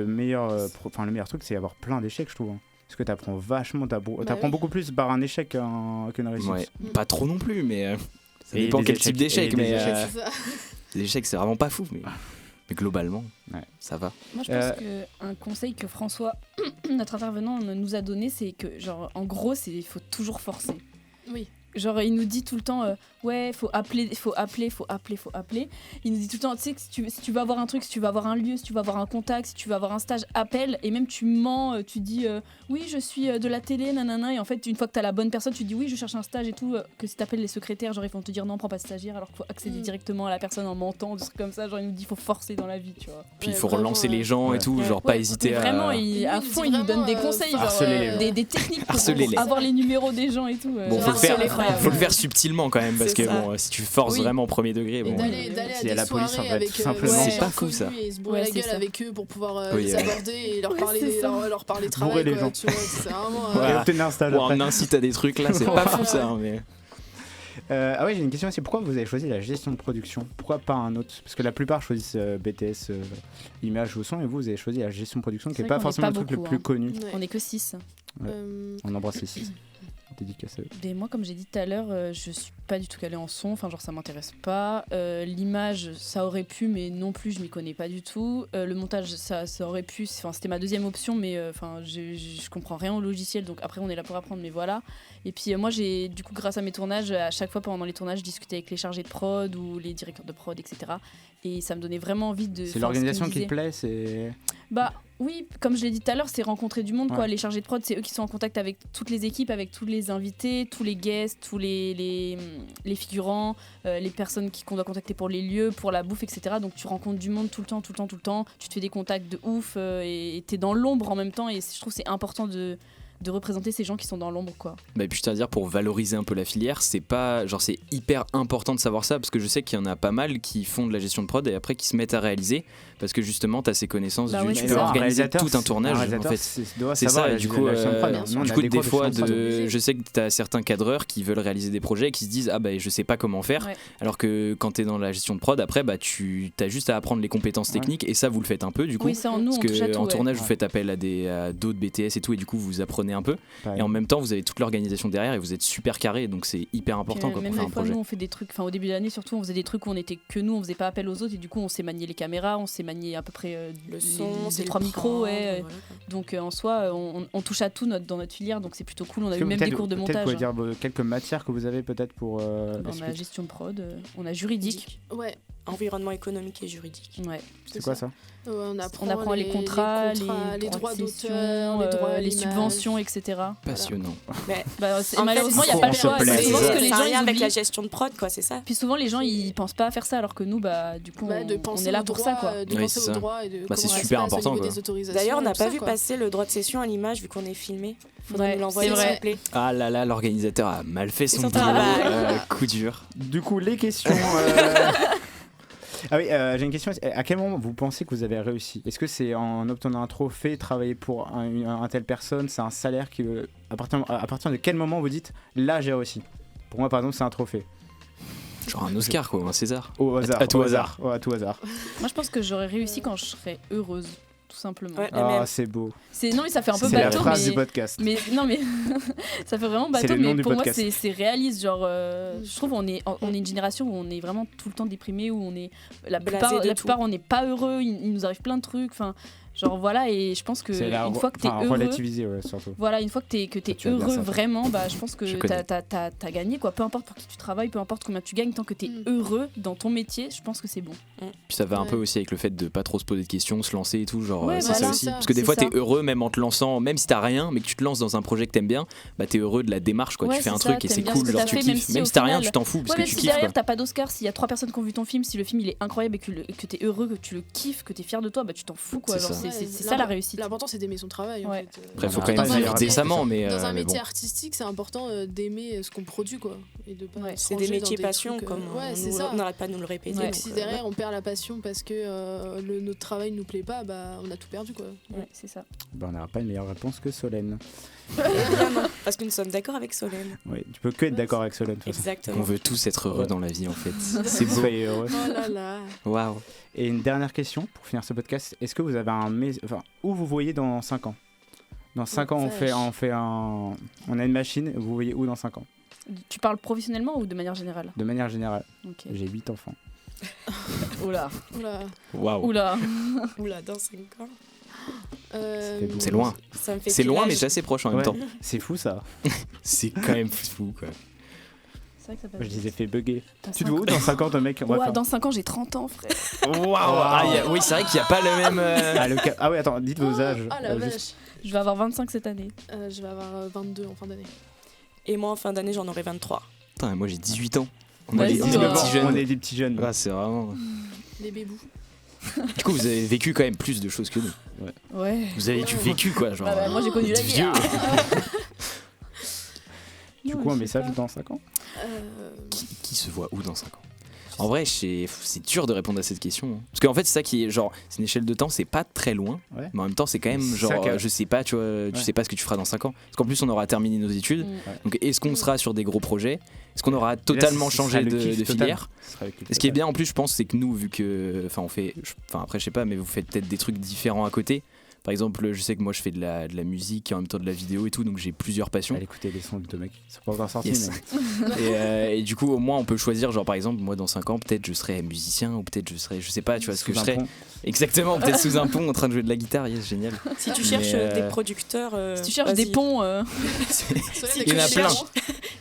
meilleur truc, c'est avoir plein d'échecs, je trouve. Hein. Parce que t'apprends vachement, t'apprends oui. beaucoup plus par un échec qu'une réussite. Ouais, pas trop non plus, mais ça Et dépend des quel échecs, type d'échec. et des Mais échecs. C'est ça. les échecs, c'est vraiment pas fou. Mais globalement, Ouais. ça va. Moi, je pense qu'un conseil que François, notre intervenant, nous a donné, c'est que, genre, en gros, il faut toujours forcer. Oui. Genre, il nous dit tout le temps, ouais, faut appeler. Il nous dit tout le temps, tu sais, que si tu veux avoir un truc, si tu veux avoir un lieu, si tu veux avoir un contact, si tu veux avoir un stage, appelle. Et même tu mens, tu dis, oui, je suis de la télé, nanana. Et en fait, une fois que t'as la bonne personne, tu dis, oui, je cherche un stage et tout. Que si t'appelles les secrétaires, genre, ils vont te dire, non, prends pas de stagiaire, alors qu'il faut accéder directement à la personne en mentant, des trucs comme ça. Genre, il nous dit, faut forcer dans la vie, tu vois. Puis il Ouais, faut vraiment, relancer les gens et Ouais. tout, Ouais. genre pas Ouais. hésiter Mais à. vraiment, lui, à il nous fond, dit il nous donne des vraiment, conseils, harceler les gens. des techniques pour Harceler-les. avoir les numéros des gens et tout. Bon, faut le c'est faire, incroyable. faut le faire subtilement quand même, parce C'est que ça. bon, si tu forces Oui. vraiment au premier degré, Et bon. d'aller ouais. à S'il y a des la police, soirées en fait, avec tout simplement. ouais, C'est pas cool, ça. et se bourrer Ouais, la gueule c'est ça. avec eux pour pouvoir Oui, les ouais. aborder et leur Ouais, parler, c'est ça. leur parler Bourrer travail, les quoi, gens. tu vois, c'est vraiment Ouais. Et obtenir un stage Ou après. on incite à des trucs là, c'est pas fou ça. Hein, mais... Ah ouais, j'ai une question aussi. Pourquoi vous avez choisi la gestion de production? Pourquoi pas un autre? Parce que la plupart choisissent BTS, image ou son, et vous avez choisi la gestion de production, qui C'est n'est vrai pas qu'on est forcément pas le truc le beaucoup, plus hein. connu. Ouais. On est que 6. On embrasse les 6. Dédicace à eux. Mais moi, comme j'ai dit tout à l'heure, je suis pas du tout calée en son, enfin genre ça m'intéresse pas. L'image, ça aurait pu, mais non plus, je m'y connais pas du tout. Le montage, ça aurait pu, enfin c'était ma deuxième option, mais enfin je comprends rien au logiciel, donc après on est là pour apprendre, mais voilà. Et puis moi j'ai, du coup grâce à mes tournages, à chaque fois pendant les tournages, je discutais avec les chargés de prod ou les directeurs de prod, etc. Et ça me donnait vraiment envie de... C'est enfin, ce qu'ils l'organisation me qui te disaient. plaît, c'est. Bah oui, comme je l'ai dit tout à l'heure, c'est rencontrer du monde, quoi. Ouais. Les chargés de prod, c'est eux qui sont en contact avec toutes les équipes, avec tous les invités, tous les guests, tous les figurants, les personnes qu'on doit contacter pour les lieux, pour la bouffe, etc. Donc tu rencontres du monde tout le temps. Tu te fais des contacts de ouf et t'es dans l'ombre en même temps. Et je trouve que c'est important de représenter ces gens qui sont dans l'ombre, quoi. Bah, et puis je tiens à dire, pour valoriser un peu la filière, c'est pas genre, c'est hyper important de savoir ça, parce que je sais qu'il y en a pas mal qui font de la gestion de prod et après qui se mettent à réaliser, parce que justement t'as ces connaissances Bah du ouais, tu c'est peux ça. organiser tout un tournage en fait. C'est ça, et du coup, du coup, des fois, obligé. je sais que tu as certains cadreurs qui veulent réaliser des projets et qui se disent ah bah je sais pas comment faire, Ouais. alors que quand tu es dans la gestion de prod, après bah tu as juste à apprendre les compétences techniques et ça vous le faites un peu du coup. Oui, ça en nous, Parce on touche à que tout. en ouais. tournage, vous Ouais. faites appel à d'autres BTS et tout, et du coup, vous apprenez un peu. Et en même temps, vous avez toute l'organisation derrière et vous êtes super carré, donc c'est hyper important Puis, quoi, même pour faire des un fois, projet. nous, on fait des trucs, enfin au début de l'année surtout, on faisait des trucs où on était que nous, on faisait pas appel aux autres et du coup, on sait manier les caméras, on sait manier à peu près Le son, c'est les 3 micros, ouais. voilà, quoi. Donc en soi, on touche à tout dans notre filière, donc c'est plutôt cool. On a eu même des cours de Peut-être montage. vous pouvez dire quelques matières que vous avez peut-être pour. On a gestion de prod, on a juridique. Ouais. environnement économique et juridique. Ouais. C'est quoi ça? On apprend les contrats, les droits de d'auteur, cession, les droits à les l'image. subventions, etc. Passionnant. Bah, En fait, malheureusement, il n'y a faut pas le en se choix. plaindre. C'est souvent ce que les ça a gens rien ils avec oublient. la gestion de prod, quoi, c'est ça. Puis souvent, les gens ils pensent pas à faire ça, alors que nous, bah, du coup, De on penser est là aux pour droits, ça, quoi. de Oui, penser c'est aux ça. droits et de Bah, comment c'est ça se super passe au important, niveau quoi. des autorisations D'ailleurs, on et n'a tout pas ça, vu quoi. passer le droit de cession à l'image vu qu'on est filmé. Faudrait Ouais, nous l'envoyer, c'est s'il vrai. vous plaît. Ah là là, l'organisateur a mal fait son Son boulot. travail. Coup dur. Du coup, les questions. Ah oui, j'ai une question. À quel moment vous pensez que vous avez réussi? Est-ce que c'est en obtenant un trophée, travailler pour un telle personne, c'est un salaire qui... à partir de quel moment vous dites là j'ai réussi? Pour moi, par exemple, c'est un trophée. Genre un Oscar, quoi, un César. Au hasard. À tout hasard. Ouais, à tout hasard. Moi, je pense que j'aurais réussi quand je serais heureuse, tout simplement. Ouais. Ah, même. c'est beau. Non, mais ça fait un peu C'est la bateau, phrase du mais... podcast. Mais non, mais ça fait vraiment C'est bateau, le nom mais du pour moi podcast. c'est réaliste. Genre, je trouve on est une génération où on est vraiment tout le temps déprimé, où on est la Blasé plupart, de la tout. plupart on n'est pas heureux. Il nous arrive plein de trucs. Enfin, genre voilà, et je pense que C'est une fois que t'es heureux, relativiser, ouais, surtout. voilà, une fois que t'es Tu vas dire heureux ça. vraiment, bah je pense que Je connais. t'as gagné quoi. Peu importe pour qui tu travailles, peu importe combien tu gagnes, tant que t'es heureux dans ton métier, je pense que c'est bon. Puis ça va un Ouais. peu aussi avec le fait de pas trop se poser de questions, se lancer et tout, genre Ouais, c'est ça voilà. aussi. Ça, Parce que des c'est fois ça. t'es heureux même en te lançant, même si t'as rien, mais que tu te lances dans un projet que t'aimes bien, bah t'es heureux de la démarche quoi. Ouais, tu fais un c'est ça, truc et c'est t'aimes bien cool, ce que genre t'as tu fait, kiffes. même si Même au si t'as rien, final- tu t'en fous parce Ouais, que même tu si kiffes derrière quoi. t'as pas d'Oscar, s'il y a 3 personnes qui ont vu ton film, si le film il est incroyable et que t'es heureux, que tu le kiffes, que t'es fier de toi, bah tu t'en fous quoi. C'est Genre, ça. c'est ça la réussite. L'important c'est d'aimer son travail. En Ouais. fait. Après faut On quand a même pas vivre meilleure décemment, mais Dans un mais métier bon. artistique, c'est important d'aimer ce qu'on produit, quoi, et de pas. Ouais. C'est se des ranger dans métiers passion, trucs, comme ouais, c'est on ça. n'arrête pas de nous le répéter. Ouais. donc, Si derrière on perd la passion parce que notre travail nous plaît pas, bah on a tout perdu, quoi. Ouais, c'est ça. Bah, on n'aura pas une meilleure réponse que Solène. évidemment, parce que nous sommes d'accord avec Solène. Ouais, tu peux que être d'accord avec Solène. de toute façon. On Exactement. veut tous être heureux Ouais. dans la vie en fait. C'est beau. Soyez heureux. Oh là là. Waouh. Et une dernière question pour finir ce podcast. Est-ce que vous avez enfin, où vous voyez dans 5 ans? Dans 5 ans, on a une machine. Vous voyez où dans 5 ans? Tu parles professionnellement ou de manière générale? De manière générale. Ok. J'ai 8 enfants. Oula. Oula. Waouh. Oula. Oula, dans 5 ans. beaucoup. C'est loin. Ça me fait C'est quel loin âge mais c'est assez proche en même Ouais. temps. C'est fou ça. C'est quand même fou quoi. C'est vrai que ça passe Je les vite. ai fait bugger. Dans Tu te 5 vois où dans 5 ans, ton mec? On va Ouais, faire- dans 5 ans, j'ai 30 ans, frère. Waouh. Oui, c'est vrai qu'il n'y a pas le même. Ah oui, attends, dites vos âges. Ah la Euh, vache. juste- Je vais avoir 25 cette année. Je vais avoir 22 en fin d'année. Et moi, en fin d'année, j'en aurai 23. Putain, moi j'ai 18 ans. On Ouais, a des c'est 19 toi. petits jeunes. On est des petits jeunes. Ah, c'est vraiment. Les bébous. Du coup, vous avez vécu quand même plus de choses que nous. Ouais. Vous avez du vécu quoi, genre. Bah, moi, j'ai connu la vieux. guerre. Du Non, coup, un je sais message pas. dans 5 ans? Qui se voit où dans 5 ans? En vrai, c'est dur de répondre à cette question. hein. Parce qu'en fait, c'est ça qui est genre, c'est une échelle de temps, c'est pas très loin, Ouais. mais en même temps, c'est quand même C'est genre, ça que- je sais pas, tu vois, tu Ouais. sais pas ce que tu feras dans 5 ans. Parce qu'en plus, on aura terminé nos études. Mm. Donc, est-ce qu'on sera sur des gros projets? Est-ce qu'on aura totalement changé de filière? Ce qui est bien en plus, je pense, c'est que nous, vu que, enfin, on fait, enfin après, je sais pas, mais vous faites peut-être des trucs différents à côté. Par exemple, je sais que moi, je fais de la musique et en même temps de la vidéo et tout, donc j'ai plusieurs passions. Allez écouter les sons de deux mecs. C'est pas encore sorti, Yes. mais Et du coup, au moins, on peut choisir, genre par exemple, moi dans 5 ans, peut-être je serai musicien ou peut-être je serai, je sais pas, tu vois ce que sous je un serai. pont. Exactement, peut-être sous un pont en train de jouer de la guitare, yes, génial. Si tu cherches Mais, des producteurs. Si tu cherches vas-y. des ponts, Il y en a plein.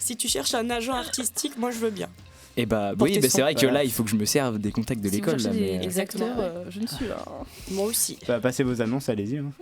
Si tu cherches un agent artistique, moi je veux bien. Et bah, Porter oui, bah, c'est son- vrai que là, il faut que je me serve des contacts de si vous l'école. Là, cherchez mais, des Exactement, acteurs, je ne suis là. Moi aussi. Bah, passez vos annonces, allez-y. hein.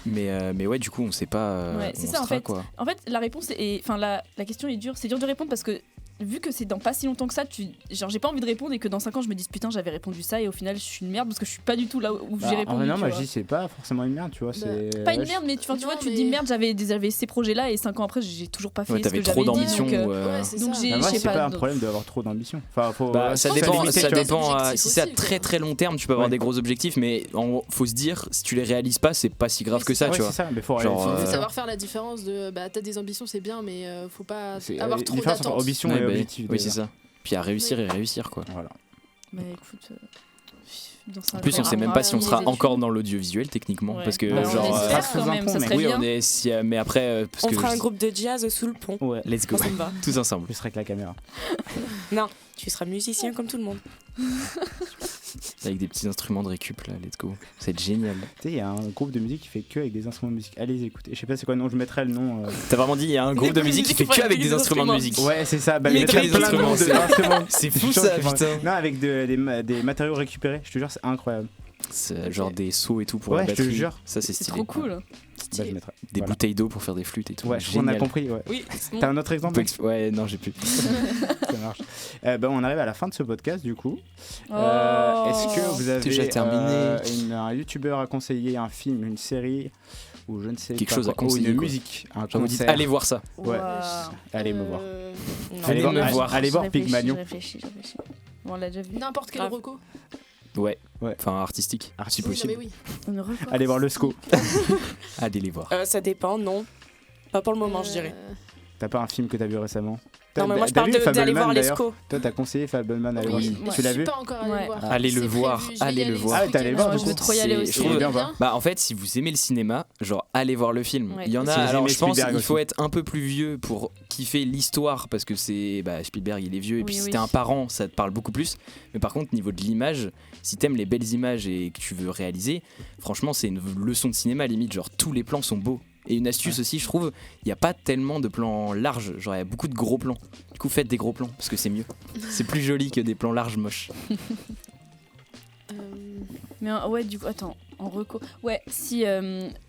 mais ouais, du coup, on sait pas. Ouais, où c'est on ça, en sera, fait. quoi. En fait, la réponse est. Enfin, la question est dure. C'est dur de répondre parce que vu que c'est dans pas si longtemps que ça, genre j'ai pas envie de répondre et que dans 5 ans je me dise putain j'avais répondu ça et au final je suis une merde parce que je suis pas du tout là où Bah, j'ai répondu. non, tu moi vois. je dis c'est pas forcément une merde, tu vois. C'est Pas une ouais, merde, mais tu vois, Non, tu te mais- dis merde, j'avais ces projets-là et 5 ans après j'ai toujours pas fait Ouais, ce que t'avais j'avais trop dit. d'ambition. Donc, Ouais, c'est donc ça. j'ai- Bah, moi, je sais c'est pas un donc- problème d'avoir trop d'ambition. Enfin, faut. Bah, ça faut dépend, limiter, ça tu vois. dépend. Des objectifs Si c'est à aussi, très quoi. très long terme, tu peux avoir Ouais. des gros objectifs, mais faut se dire, si tu les réalises pas, c'est pas si grave Oui, que c'est ça, Ouais, tu c'est vois. ça, mais faut Genre, faut- Faut Euh, savoir faire la différence de bah t'as des ambitions c'est bien mais faut pas c'est avoir trop différence entre d'attentes. ambition Ouais, et bah, objectif. oui, c'est déjà. ça. Puis à réussir et réussir, quoi. Voilà. Bah écoute. Dans En plus, on sait même pas si on sera encore dans l'audiovisuel techniquement, Ouais. parce que Bah, on genre. espère quand même, ça mais- serait Oui, bien. on est. Mais après, parce On que fera un groupe de jazz sous le pont. Ouais. Let's go, Moi, ça me va. tous ensemble. Plus avec la caméra. Non, tu seras musicien comme tout le monde. Avec des petits instruments de récup là, let's go. Ça va être génial. Tu sais, il y a un groupe de musique qui fait que avec des instruments de musique. Allez les écouter. Je sais pas c'est quoi le nom, je mettrai le nom. T'as vraiment dit il y a un groupe de musique qui fait que avec des instruments de musique. Ouais, c'est ça. Bah, Il y a mettrai des plein de instruments, noms c'est- d'instruments. C'est Je fou suis sûr ça, qu'ils font- putain. Non, avec des matériaux récupérés. Je te jure, c'est incroyable. C'est genre des seaux et tout pour Ouais, la je te batterie. jure. Ça c'est C'est stylé. trop cool. Bah, je mettrai. Des Voilà. bouteilles d'eau pour faire des flûtes et tout. Ouais, je crois qu'on a Génial. compris. Ouais. Oui, T'as un autre On exemple peut Ouais, non, j'ai plus. Ça marche. On arrive à la fin de ce podcast du coup. Oh. Est-ce que vous avez Déjà terminé. un youtubeur à conseiller, un film, une série ou je ne sais Quelque pas chose à quoi, ou conseiller, une quoi. musique, un Genre vous dites concert. allez voir ça. Ouais. Waouh. Allez me voir. non. Allez me allez- voir. Allez voir Je réfléchis, Pygmalion. Je réfléchis. Bon, on l'a déjà vu. N'importe quel Grave. reco. Ouais. Ouais. Enfin artistique. Ah, si Oui, non, possible. mais oui. On revoit. Allez voir le SCO. Allez les voir. Ça dépend, non. Pas pour le moment, je dirais. T'as pas un film que t'as vu récemment? Non, mais moi je T'as parle vu d'aller Fableman, voir les d'ailleurs SCO. Toi, t'as conseillé Fableman à aller voir. Oui, mais Tu je l'as suis vu? pas encore allé Ouais. le voir. Allez le C'est voir, prévu, je vais allez y le aller voir. ce Ah, t'es allé le week-end. voir, je veux trop y aller aussi. Je trouve bien. bien. Bah en fait si vous aimez le cinéma, genre allez voir le film. Ouais. Il y en a, Si vous alors aimez je pense Spielberg qu'il faut aussi. être un peu plus vieux pour kiffer l'histoire parce que c'est Spielberg il est vieux et puis Oui, si oui. t'es un parent ça te parle beaucoup plus. Mais par contre niveau de l'image, si t'aimes les belles images et que tu veux réaliser, franchement c'est une leçon de cinéma limite, genre tous les plans sont beaux. Et une astuce aussi je trouve, il n'y a pas tellement de plans larges, genre il y a beaucoup de gros plans. Du coup faites des gros plans parce que c'est mieux. C'est plus joli que des plans larges moches. Mais ouais, du coup, attends, en reco. Ouais, si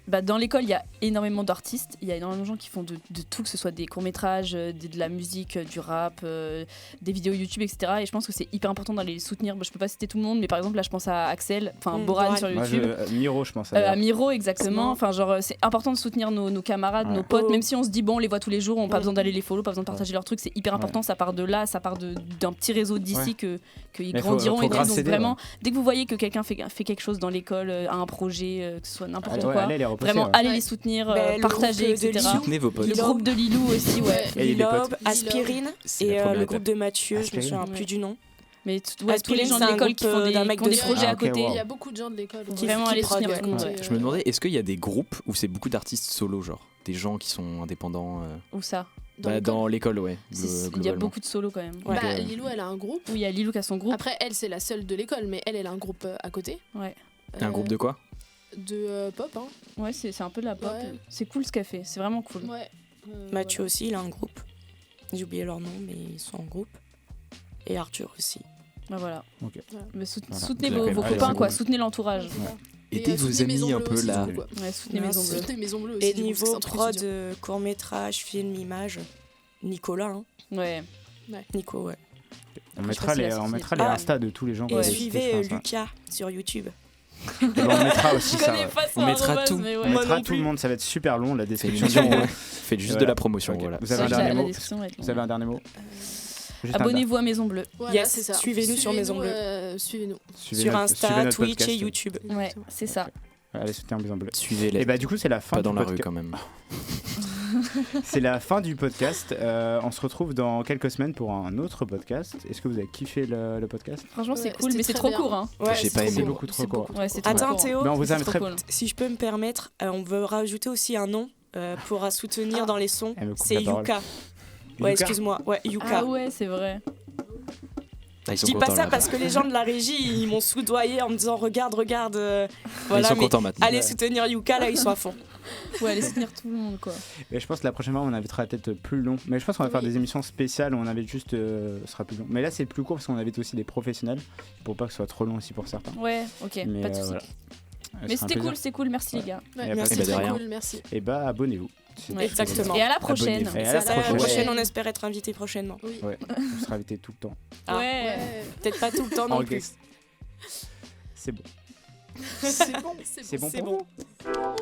dans l'école, il y a énormément d'artistes, il y a énormément de gens qui font de tout, que ce soit des courts-métrages, de la musique, du rap, des vidéos YouTube, etc. Et je pense que c'est hyper important d'aller les soutenir. Bon, je peux pas citer tout le monde, mais par exemple, là, je pense à Axel, enfin Boran Boran. sur Moi, YouTube. Miro, je pense. À Miro, exactement. Enfin, genre, c'est important de soutenir nos camarades, Ouais. nos potes, Oh. même si on se dit, bon, on les voit tous les jours, on n'a pas Ouais. besoin d'aller les follow, pas besoin de partager leurs trucs, c'est hyper important. Ça part de là, ça part d'un petit réseau d'ici qu'ils Mais grandiront. faut Et tout. grave Donc, s'aider, vraiment, dès que vous voyez que quelqu'un fait quelque chose dans l'école, a un projet, que ce soit n'importe quoi, allez les reposter, vraiment, ouais. allez Ouais. les soutenir, Le partager, groupe de etc. Lilou. Soutenez vos potes. Le groupe de Lilou aussi, ouais. Ouais. Et il est Lilob, pote. Aspirine C'est et la première le étape. groupe de Mathieu, je me Aspirine. souviens Ouais. plus du nom. Mais tous les Aspirine, gens c'est de un l'école qui groupe, font d'un mec qui ont des de projets Ah, à ok, côté. wow. Il y a beaucoup de gens de l'école. Qui Vraiment qui aller soutenir prod, tout le monde. ouais. Je me demandais, est-ce qu'il y a des groupes où c'est beaucoup d'artistes solo, genre des gens qui sont indépendants Où ça dans l'école, ouais. Il y a globalement. beaucoup de solos quand même. Ouais. Bah, Ok. Lilou, elle a un groupe. Oui, il y a Lilou qui a son groupe. Après, elle, c'est la seule de l'école, mais elle a un groupe à côté. Ouais. Un groupe de quoi? De pop, hein. Ouais, c'est un peu de la pop. Ouais. C'est cool ce qu'elle fait, c'est vraiment cool. Ouais. Mathieu Voilà. aussi, il a un groupe. J'ai oublié leur nom, mais ils sont en groupe. Et Arthur aussi. Bah voilà. Ok. Mais Voilà. soutenez Vous vos avez quand même- copains, allez, quoi. on- Soutenez l'entourage. Aidez vos soutenez amis Maison un Bleue peu aussi, là. du coup, quoi. Ouais, soutenez Merci. Maison Bleue. Soutenez Maison Bleue aussi. Et du coup, c'est niveau un truc prod, étudiant. court-métrage, film, image, Nicolas, hein. Ouais. Nico, ouais. On je mettra sais pas les, si la on société- mettra les Ah. Insta de tous les gens. Et qu'on a suivez cités, je pense, Lucas sur YouTube. ouais. Et ben, on mettra aussi Je ça. connais Ouais. pas son On mettra arrobase, tout. mais On ouais. Moi mettra non tout le plus. monde, ça va être super long la Faites description. Faites juste Voilà. de la promotion, Ok. voilà. Vous C'est avez un vrai que dernier la mot description va être Vous avez longue. un dernier mot Juste un Abonnez-vous à Maison Bleue. Voilà, Yes, c'est ça. suivez-nous sur Maison Bleue. Suivez-nous. Suivez Sur notre- Insta, suivez notre Twitch podcast. et YouTube. Ouais, c'est ça. Allez soutenir Maison Bleue. Suivez-les. Et bah du coup c'est la fin Pas du dans la rue podcast. quand même. C'est la fin du podcast. On se retrouve dans quelques semaines pour un autre podcast. Est-ce que vous avez kiffé le podcast? Franchement, c'est Ouais, cool, c'était mais c'est très trop bien. court, hein. Ouais, J'ai c'est pas trop aimé. cool. Beaucoup trop C'est court. beaucoup Ouais, c'est trop Attends, court. Théo, Mais on vous C'est inviterait. trop cool. si je peux me permettre, on veut rajouter aussi un nom pour soutenir dans les sons. Elle me coupe C'est la parole. Yuka. Ouais, Yuka. excuse-moi. Ouais, Yuka. Ah ouais, c'est vrai. Ah, ils Je sont dis pas contents, ça là. parce que les gens de la régie ils m'ont soudoyé en me disant regarde. Ils Voilà, sont mais contents maintenant. allez soutenir Yuka, là ils sont à fond. Ouais, allez soutenir tout le monde, quoi. Et je pense que la prochaine fois on invitera peut-être plus long. Mais je pense qu'on va faire Oui. des émissions spéciales où on invite juste. Ce sera plus long. Mais là c'est plus court parce qu'on invite aussi des professionnels pour pas que ce soit trop long aussi pour certains. Ouais, ok, Mais, pas de soucis. voilà. Mais c'était cool, c'est cool, merci les gars. Ouais, Et Merci. bah, de c'est rien. très cool, merci. Et bah abonnez-vous. C'est Ouais. tout. Exactement. Et à la prochaine. Abonnez-vous. Et à la C'est ça, prochaine. la prochaine, Ouais. on espère être invité prochainement. Ouais, on sera invité tout le temps. Ah. Ouais. Peut-être pas tout le temps non En plus. guest. C'est bon. C'est bon, C'est bon C'est pour bon. vous